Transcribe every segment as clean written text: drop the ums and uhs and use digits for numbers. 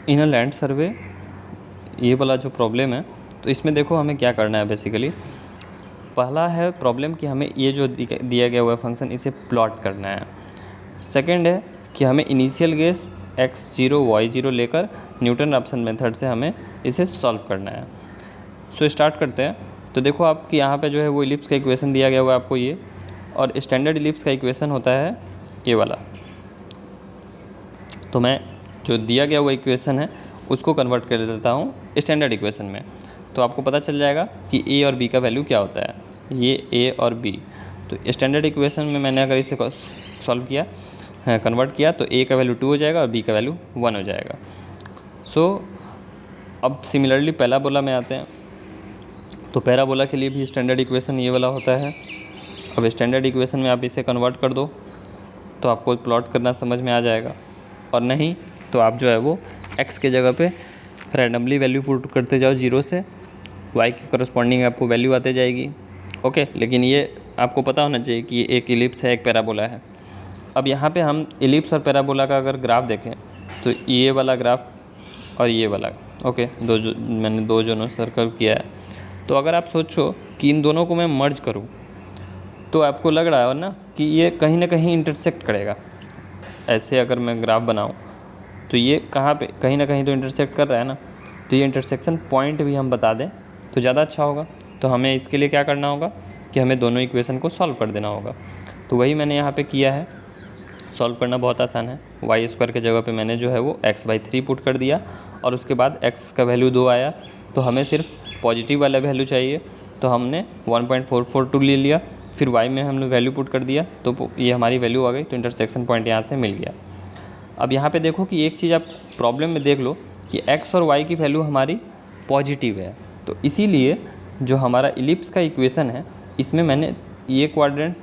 In a land survey ये वाला जो प्रॉब्लम है, तो इसमें देखो हमें क्या करना है बेसिकली। पहला है प्रॉब्लम कि हमें ये जो दिया गया हुआ फंक्शन इसे प्लॉट करना है। सेकंड है कि हमें इनिशियल गेस x0 y0 लेकर न्यूटन रैप्सन मेथड से हमें इसे सॉल्व करना है। सो स्टार्ट करते हैं। तो देखो आपकी यहाँ पे जो है वो इलिप्स का इक्वेशन दिया गया हुआ है आपको ये, और स्टैंडर्ड इलिप्स का इक्वेशन होता है ये वाला। तो मैं जो दिया गया हुआ इक्वेशन है उसको कन्वर्ट कर देता हूँ स्टैंडर्ड इक्वेशन में, तो आपको पता चल जाएगा कि ए और बी का वैल्यू क्या होता है। ये ए और बी, तो स्टैंडर्ड इक्वेशन में मैंने अगर इसे सॉल्व किया, कन्वर्ट किया, तो ए का वैल्यू 2 हो जाएगा और बी का वैल्यू 1 हो जाएगा। सो अब सिमिलरली पैराबोला में आते हैं। तो पैराबोला के लिए भी स्टैंडर्ड इक्वेशन ये वाला होता है। अब स्टैंडर्ड इक्वेशन में आप इसे कन्वर्ट कर दो तो आपको प्लॉट करना समझ में आ जाएगा, और नहीं तो आप जो है वो x के जगह पे रैंडमली वैल्यू पुट करते जाओ 0 से, y के करस्पॉन्डिंग आपको वैल्यू आते जाएगी। ओके, लेकिन ये आपको पता होना चाहिए कि एक इलिप्स है, एक पैराबोला है। अब यहाँ पे हम इलिप्स और पैराबोला का अगर ग्राफ देखें तो ये वाला ग्राफ और ये वाला, ओके, मैंने दो जो सर्कल किया है। तो अगर आप सोचो कि इन दोनों को मैं मर्ज करूँ तो आपको लग रहा है ना कि ये कहीं ना कहीं इंटरसेक्ट करेगा। ऐसे अगर मैं ग्राफ बनाऊँ तो ये कहाँ पे कहीं ना कहीं तो इंटरसेक्ट कर रहा है ना, तो ये इंटरसेक्शन पॉइंट भी हम बता दें तो ज़्यादा अच्छा होगा। तो हमें इसके लिए क्या करना होगा कि हमें दोनों इक्वेशन को सॉल्व कर देना होगा। तो वही मैंने यहाँ पे किया है। सॉल्व करना बहुत आसान है। y² के जगह पे मैंने जो है वो x/3 पुट कर दिया, और उसके बाद x का वैल्यू 2 आया, तो हमें सिर्फ पॉजिटिव वाला वैल्यू चाहिए, तो हमने 1.442 ले लिया। फिर y में हमने वैल्यू पुट कर दिया तो ये हमारी वैल्यू आ गई, तो इंटरसेक्शन पॉइंट यहाँ से मिल गया। अब यहाँ पे देखो कि एक चीज़ आप प्रॉब्लम में देख लो कि x और y की वैल्यू हमारी पॉजिटिव है, तो इसीलिए जो हमारा इलिप्स का इक्वेशन है इसमें मैंने ये क्वाड्रेंट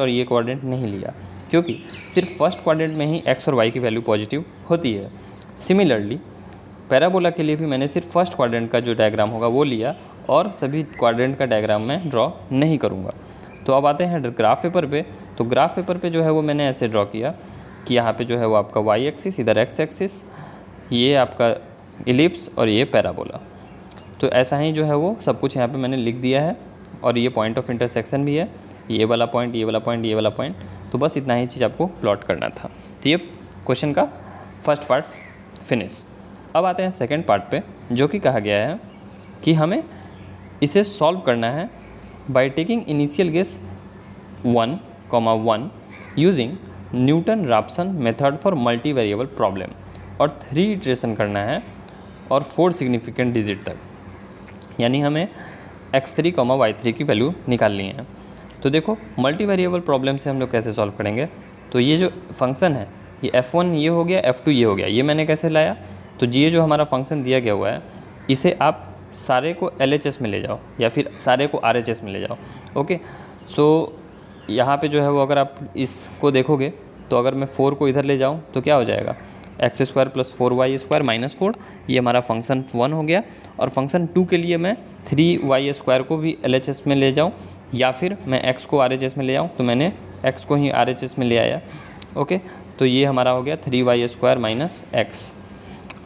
और ये क्वाड्रेंट नहीं लिया, क्योंकि सिर्फ फर्स्ट क्वाड्रेंट में ही x और y की वैल्यू पॉजिटिव होती है। सिमिलरली पैराबोला के लिए भी मैंने सिर्फ फर्स्ट क्वाड्रेंट का जो डायग्राम होगा वो लिया, और सभी क्वाड्रेंट का डायग्राम मैं ड्रॉ नहीं करूँगा। तो अब आते हैं ग्राफ पेपर पे। तो ग्राफ पेपर पे जो है वो मैंने ऐसे ड्रॉ किया कि यहाँ पे जो है वो आपका y एक्सिस, इधर x एक्सिस, ये आपका इलिप्स और ये पैराबोला। तो ऐसा ही जो है वो सब कुछ यहाँ पे मैंने लिख दिया है, और ये पॉइंट ऑफ इंटरसेक्शन भी है, ये वाला पॉइंट, ये वाला पॉइंट, ये वाला पॉइंट। तो बस इतना ही चीज़ आपको प्लॉट करना था। तो ये क्वेश्चन का फर्स्ट पार्ट फिनिश। अब आते हैं सेकेंड पार्ट पे, जो कि कहा गया है कि हमें इसे सॉल्व करना है by taking initial guess 1, using Newton Raphson method for multi variable problem, और 3 इटरेशन करना है और 4 सिग्निफिकेंट डिजिट तक, यानी हमें x3, y3 की वैल्यू निकालनी है। तो देखो मल्टी वेरिएबल प्रॉब्लम से हम लोग कैसे सॉल्व करेंगे। तो ये जो फंक्शन है ये f1 ये हो गया, f2 ये हो गया, ये मैंने कैसे लाया। तो ये जो हमारा फंक्शन दिया गया हुआ है इसे आप सारे को LHS में ले जाओ या फिर सारे को RHS में ले जाओ। ओके, सो यहाँ पे जो है वो अगर आप इसको देखोगे तो अगर मैं 4 को इधर ले जाऊँ तो क्या हो जाएगा, x² + 4y² - 4, ये हमारा फंक्शन 1 हो गया। और फंक्शन 2 के लिए मैं 3y² को भी LHS में ले जाऊँ या फिर मैं x को RHS में ले आऊँ, तो मैंने x को ही RHS में ले आया। ओके, तो ये हमारा हो गया 3y² - x।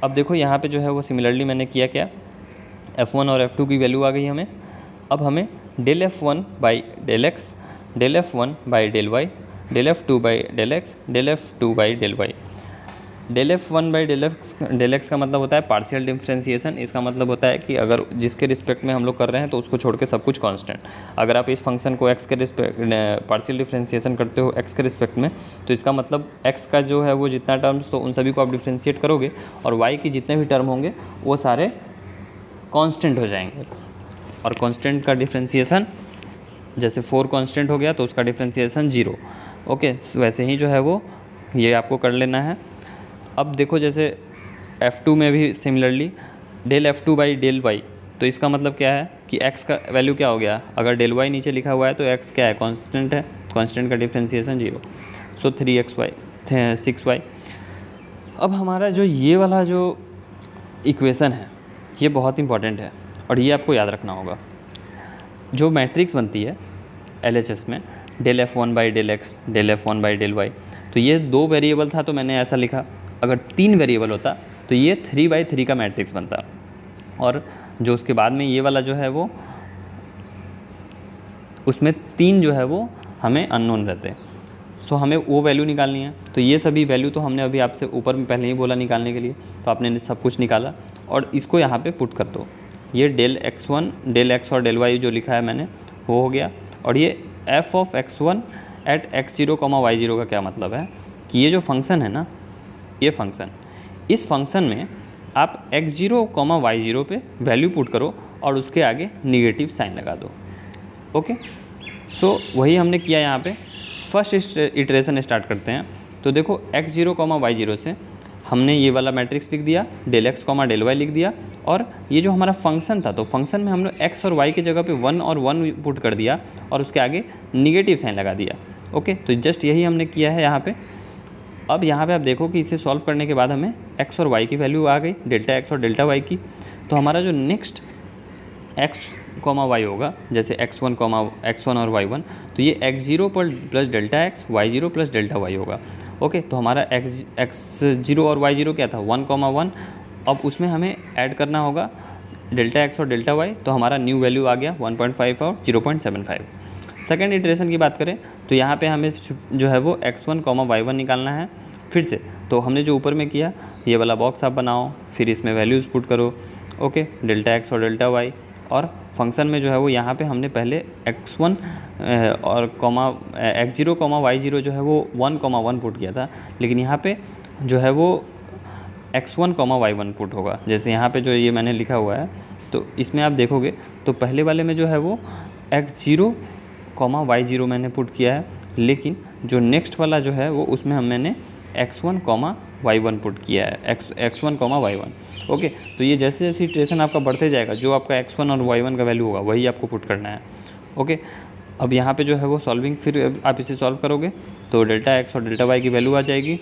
अब देखो यहाँ पे जो है वो सिमिलरली मैंने किया क्या, f1 और f2 की वैल्यू आ गई हमें। अब हमें ∂f1/∂x, ∂f1/∂y, ∂f2/∂x, ∂f2/∂y। ∂f1/∂x का मतलब होता है पार्शियल डिफरेंशिएशन। इसका मतलब होता है कि अगर जिसके रिस्पेक्ट में हम लोग कर रहे हैं तो उसको छोड़ के सब कुछ कांस्टेंट। अगर आप इस फंक्शन को x के रिस्पेक्ट पार्शियल डिफरेंशिएशन करते हो x के रिस्पेक्ट में, तो इसका मतलब x का जो है वो जितना टर्म्स, तो उन सभी को आप डिफ्रेंशिएट करोगे और y के जितने भी टर्म होंगे वो सारे कांस्टेंट हो जाएंगे। और कांस्टेंट का डिफरेंशिएशन जैसे 4 कांस्टेंट हो गया तो उसका डिफरेंशिएशन 0। ओके, वैसे ही जो है वो ये आपको कर लेना है। अब देखो जैसे f2 में भी सिमिलरली ∂f2/∂y, तो इसका मतलब क्या है कि x का वैल्यू क्या हो गया, अगर ∂y नीचे लिखा हुआ है तो x क्या है, कांस्टेंट है, कांस्टेंट का डिफरेंशिएशन 0, सो 3xy 6y। अब हमारा जो ये वाला जो इक्वेशन है ये बहुत इंपॉर्टेंट है और ये आपको याद रखना होगा। जो मैट्रिक्स बनती है LHS में ∂f1/∂x, ∂f1/∂y, तो ये 2 वेरिएबल था तो मैंने ऐसा लिखा, अगर 3 वेरिएबल होता तो ये 3/3 का मैट्रिक्स बनता, और जो उसके बाद में ये वाला जो है वो, उसमें 3 जो है वो हमें अननोन रहते हैं। सो हमें वो वैल्यू निकालनी है। तो ये सभी वैल्यू तो हमने अभी आपसे ऊपर में पहले ही बोला निकालने के लिए, तो आपने सब कुछ निकाला और इसको यहाँ पे पुट कर दो। ये डेल x1, डेल x और डेल y जो लिखा है मैंने वो हो गया। और ये f of x1 eight x0, y0 का क्या मतलब है कि ये जो फंक्शन है ना, ये फंक्शन, इस फंक्शन में आप x0, y0 पे वैल्यू पुट करो और उसके आगे निगेटिव साइन लगा दो। ओके, सो वही हमने किया यहाँ पे। फर्स्ट इटरेशन स्टार्ट करते हैं। तो देखो x0, y0 से हमने ये वाला मैट्रिक्स लिख दिया, डेल x, डेल y लिख दिया, और ये जो हमारा फंक्शन था, तो फंक्शन में हमने x और y के जगह पे 1 और 1 पुट कर दिया और उसके आगे निगेटिव साइन लगा दिया। ओके, तो जस्ट यही हमने किया है यहाँ पे। अब यहाँ पे आप देखो कि इसे सॉल्व करने के बाद हमें x और y की वैल्यू आ गई, डेल्टा x और डेल्टा y की। तो हमारा जो नेक्स्ट x, y होगा, जैसे x1 और y1, तो ये x0 पर plus delta x, y0 plus delta y होगा। ओके, तो हमारा x0 और y0 क्या था, 1, 1। अब उसमें हमें ऐड करना होगा डेल्टा x और डेल्टा y, तो हमारा न्यू वैल्यू आ गया 1.5 और 0.75। सेकेंड इटरेशन की बात करें तो यहाँ पे हमें जो है वो x1, y1 निकालना है फिर से। तो हमने जो ऊपर में किया, ये वाला बॉक्स आप बनाओ, फिर इसमें वैल्यूज़ पुट करो। ओके, डेल्टा x और डेल्टा y, और फंक्शन में जो है वो यहाँ पे हमने पहले x1 और x0, y0 जो है वो 1, 1 पुट किया था, लेकिन यहाँ पे जो है वो x1, y1 पुट होगा। जैसे यहाँ पे जो ये मैंने लिखा हुआ है, तो इसमें आप देखोगे तो पहले वाले में जो है वो x0, y0 मैंने पुट किया है, लेकिन जो नेक्स्ट वाला जो है वो उसमें मैंने x1, y1 पुट किया है, x1, y1। ओके, तो ये जैसे जैसे इटरेशन आपका बढ़ते जाएगा, जो आपका x1 और y1 का वैल्यू होगा वही आपको पुट करना है। ओके, अब यहाँ पे जो है वो सॉल्विंग, फिर आप इसे सॉल्व करोगे तो डेल्टा x और डेल्टा y की वैल्यू आ जाएगी,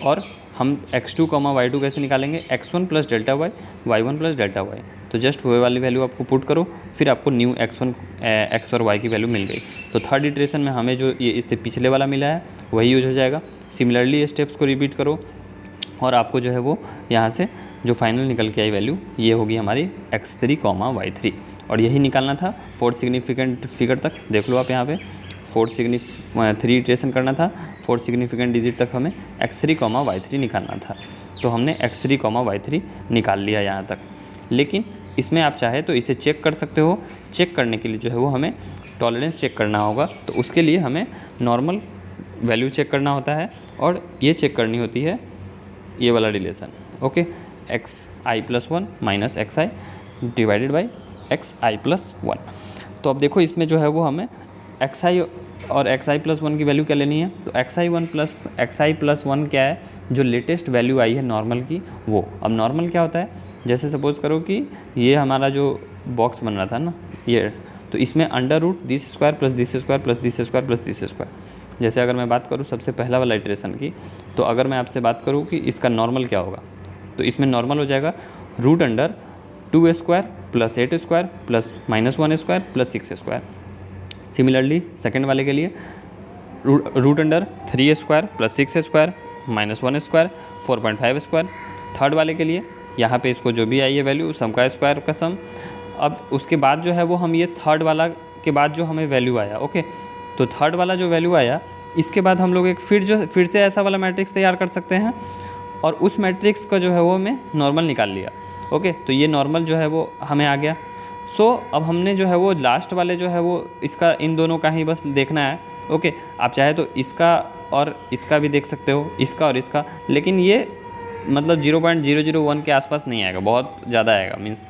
और हम x2, y2 कैसे निकालेंगे, x1 plus delta y, y1 plus delta y। तो जस्ट वो वाली वैल्यू आपको पुट करो, फिर आपको न्यू x और y की वैल्यू मिल गई। तो थर्ड इटरेशन में हमें जो ये इससे पिछले वाला मिला है वही यूज हो जाएगा। सिमिलरली स्टेप्स को रिपीट करो और आपको जो है वो यहाँ से जो फाइनल निकल के आई वैल्यू ये होगी हमारी x3, y3, और यही निकालना था फोर्थ सिग्निफिकेंट फिगर तक। देख लो आप यहाँ पे 3 इटरेशन करना था, 4 सिग्निफिकेंट डिजिट तक हमें x3, y3 निकालना था। तो हमने x3, y3 निकाल लिया यहाँ तक। लेकिन इसमें आप चाहे तो इसे चेक कर सकते हो। चेक करने के लिए जो है वो हमें टॉलरेंस चेक करना होगा, तो उसके लिए हमें नॉर्मल वैल्यू चेक करना होता है, और ये चेक करनी होती है ये वाला relation. Okay, xi+1 minus xi divided by xi+1। तो अब देखो इसमें जो है वो हमें xi और xi+1 की वैल्यू क्या लेनी है। तो xi+1 क्या है, जो लेटेस्ट वैल्यू आई है नॉर्मल की वो। अब नॉर्मल क्या होता है, जैसे सपोज़ करो कि ये हमारा जो बॉक्स बन रहा था ना ये, तो इसमें under root this square plus this square plus this square plus this square. जैसे अगर मैं बात करूँ सबसे पहला वाला इटरेशन की, तो अगर मैं आपसे बात करूँ कि इसका नॉर्मल क्या होगा, तो इसमें नॉर्मल हो जाएगा √2 square plus 8 square plus -1 square plus 6 square. Similarly second वाले के लिए √3 square plus 6 square -1 square 4.5 square. Third वाले के लिए यहाँ पे इसको जो भी आई है वैल्यू, सम का स्क्वायर का सम। अब उसके बाद जो है वो हम ये थर्ड वाला के बाद जो हमें वैल्यू आया, ओके, तो थर्ड वाला जो वैल्यू आया, इसके बाद हम लोग एक फिर से ऐसा वाला मैट्रिक्स तैयार कर सकते हैं, और उस मैट्रिक्स का जो है वो हमें नॉर्मल निकाल लिया। ओके, तो ये नॉर्मल जो है वो हमें आ गया। सो अब हमने जो है वो लास्ट वाले जो है वो इसका इन दोनों का ही बस देखना है। ओके, आप चाहे तो इसका और इसका भी देख सकते हो, इसका और इसका, लेकिन ये मतलब 0.001 के आसपास नहीं आएगा, बहुत ज़्यादा आएगा, मीन्स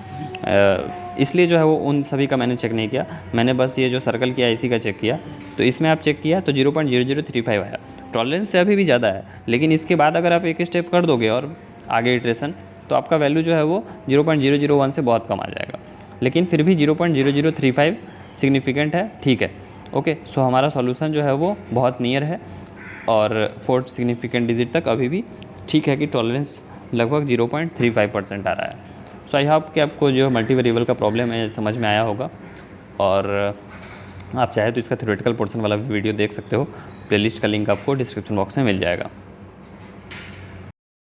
इसलिए जो है वो उन सभी का मैंने चेक नहीं किया। मैंने बस ये जो सर्कल किया इसी का चेक किया। तो इसमें आप चेक किया तो 0.0035 आया, टॉलरेंस से अभी भी ज़्यादा है, लेकिन इसके बाद अगर आप एक स्टेप कर दोगे और आगे इटरेशन, तो आपका वैल्यू जो है वो 0.001 से बहुत कम आ जाएगा। लेकिन फिर भी 0.0035 सिग्निफिकेंट है, ठीक है। ओके, सो हमारा सॉल्यूशन जो है वो बहुत नियर है, और फोर्थ सिग्निफिकेंट डिजिट तक अभी भी ठीक है कि टॉलरेंस लगभग 0.35% आ रहा है। सो आई होप कि आपको जो मल्टी वेरिएबल का प्रॉब्लम है समझ में आया होगा, और आप चाहे तो इसका थ्योरेटिकल पोर्शन वाला भी वीडियो देख सकते हो। प्लेलिस्ट का लिंक आपको डिस्क्रिप्शन बॉक्स में मिल जाएगा।